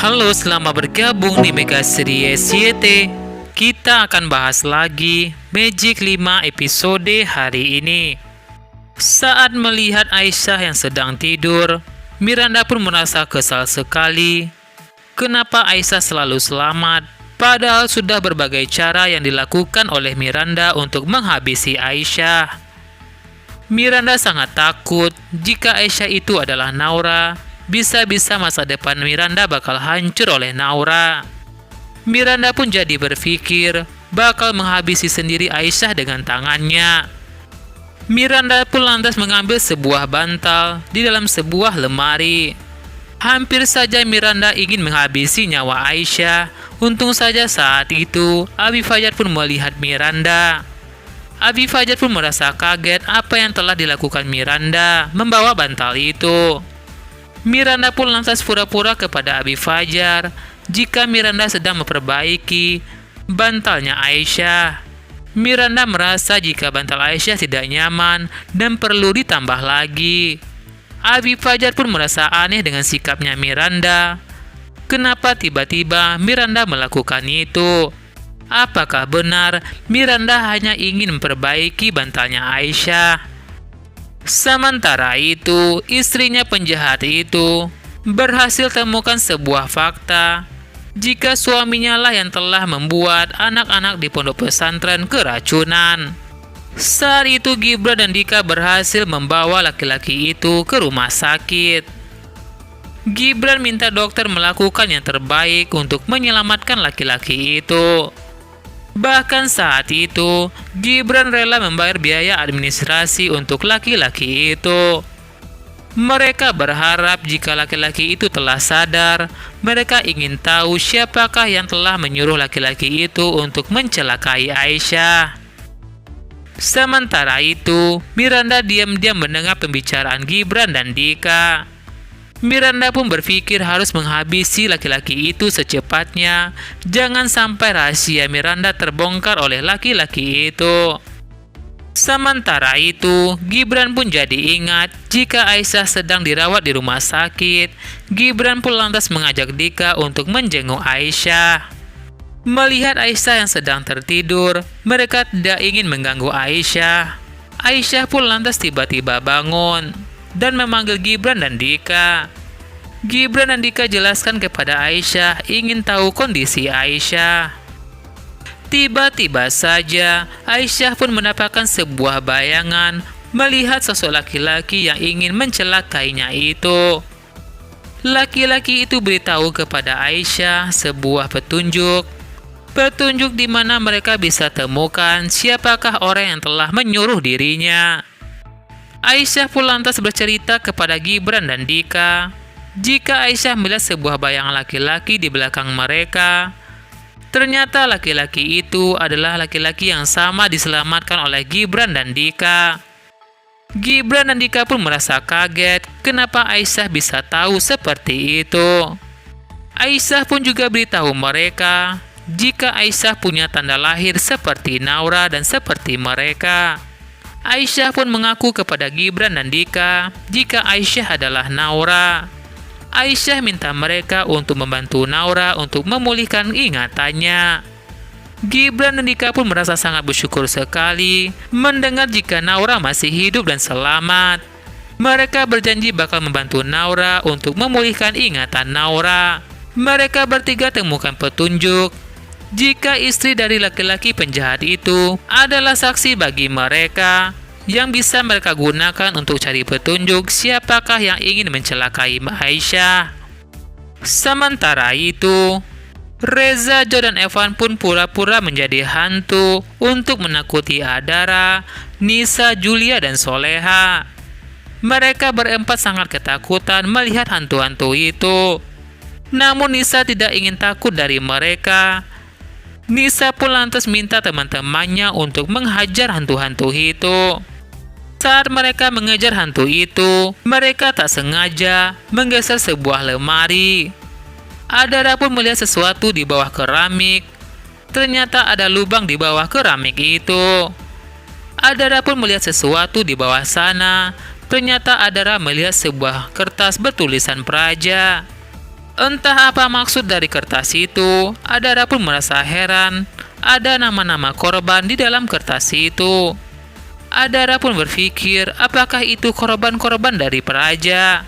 Halo, selamat bergabung di Mega Series YT. Kita akan bahas lagi Magic 5 episode hari ini. Saat melihat Aisyah yang sedang tidur, Miranda pun merasa kesal sekali. Kenapa Aisyah selalu selamat, padahal sudah berbagai cara yang dilakukan oleh Miranda untuk menghabisi Aisyah. Miranda sangat takut jika Aisyah itu adalah Naura. Bisa-bisa masa depan Miranda bakal hancur oleh Naura. Miranda pun jadi berpikir bakal menghabisi sendiri Aisyah dengan tangannya. Miranda pun lantas mengambil sebuah bantal di dalam sebuah lemari. Hampir saja Miranda ingin menghabisi nyawa Aisyah. Untung saja saat itu Abi Fajar pun melihat Miranda. Abi Fajar pun merasa kaget apa yang telah dilakukan Miranda membawa bantal itu. Miranda pun lantas pura-pura kepada Abi Fajar jika Miranda sedang memperbaiki bantalnya Aisyah. Miranda merasa jika bantal Aisyah tidak nyaman dan perlu ditambah lagi. Abi Fajar pun merasa aneh dengan sikapnya Miranda. Kenapa tiba-tiba Miranda melakukan itu? Apakah benar Miranda hanya ingin memperbaiki bantalnya Aisyah? Sementara itu, istrinya penjahat itu berhasil temukan sebuah fakta jika suaminya lah yang telah membuat anak-anak di pondok pesantren keracunan. Saat itu Gibran dan Dika berhasil membawa laki-laki itu ke rumah sakit. Gibran minta dokter melakukan yang terbaik untuk menyelamatkan laki-laki itu. Bahkan saat itu, Gibran rela membayar biaya administrasi untuk laki-laki itu. Mereka berharap jika laki-laki itu telah sadar, mereka ingin tahu siapakah yang telah menyuruh laki-laki itu untuk mencelakai Aisyah. Sementara itu, Miranda diam-diam mendengar pembicaraan Gibran dan Dika. Miranda pun berpikir harus menghabisi laki-laki itu secepatnya. Jangan sampai rahasia Miranda terbongkar oleh laki-laki itu. Sementara itu, Gibran pun jadi ingat jika Aisyah sedang dirawat di rumah sakit. Gibran pun lantas mengajak Dika untuk menjenguk Aisyah. Melihat Aisyah yang sedang tertidur, mereka tidak ingin mengganggu Aisyah. Aisyah pun lantas tiba-tiba bangun dan memanggil Gibran dan Dika. Gibran dan Dika jelaskan kepada Aisyah ingin tahu kondisi Aisyah. Tiba-tiba saja Aisyah pun mendapatkan sebuah bayangan melihat sosok laki-laki yang ingin mencelakainya itu. Laki-laki itu beritahu kepada Aisyah sebuah petunjuk. Petunjuk di mana mereka bisa temukan siapakah orang yang telah menyuruh dirinya. Aisyah pun lantas bercerita kepada Gibran dan Dika jika Aisyah melihat sebuah bayangan laki-laki di belakang mereka. Ternyata laki-laki itu adalah laki-laki yang sama diselamatkan oleh Gibran dan Dika. Gibran dan Dika pun merasa kaget kenapa Aisyah bisa tahu seperti itu. Aisyah pun juga beritahu mereka jika Aisyah punya tanda lahir seperti Naura dan seperti mereka. Aisyah pun mengaku kepada Gibran dan Dika jika Aisyah adalah Naura. Aisyah minta mereka untuk membantu Naura untuk memulihkan ingatannya. Gibran dan Dika pun merasa sangat bersyukur sekali mendengar jika Naura masih hidup dan selamat. Mereka berjanji bakal membantu Naura untuk memulihkan ingatan Naura. Mereka bertiga temukan petunjuk jika istri dari laki-laki penjahat itu adalah saksi bagi mereka yang bisa mereka gunakan untuk cari petunjuk siapakah yang ingin mencelakai Aisyah. Sementara itu, Reza, Jo, dan Evan pun pura-pura menjadi hantu untuk menakuti Adara, Nisa, Julia, dan Soleha. Mereka berempat sangat ketakutan melihat hantu-hantu itu. Namun Nisa tidak ingin takut dari mereka. Nisa pun lantas minta teman-temannya untuk menghajar hantu-hantu itu. Saat mereka mengejar hantu itu, mereka tak sengaja menggeser sebuah lemari. Adara pun melihat sesuatu di bawah keramik. Ternyata ada lubang di bawah keramik itu. Adara pun melihat sesuatu di bawah sana. Ternyata Adara melihat sebuah kertas bertulisan Praja. Entah apa maksud dari kertas itu, Adara pun merasa heran. Ada nama-nama korban di dalam kertas itu. Adara pun berpikir, apakah itu korban-korban dari peraja?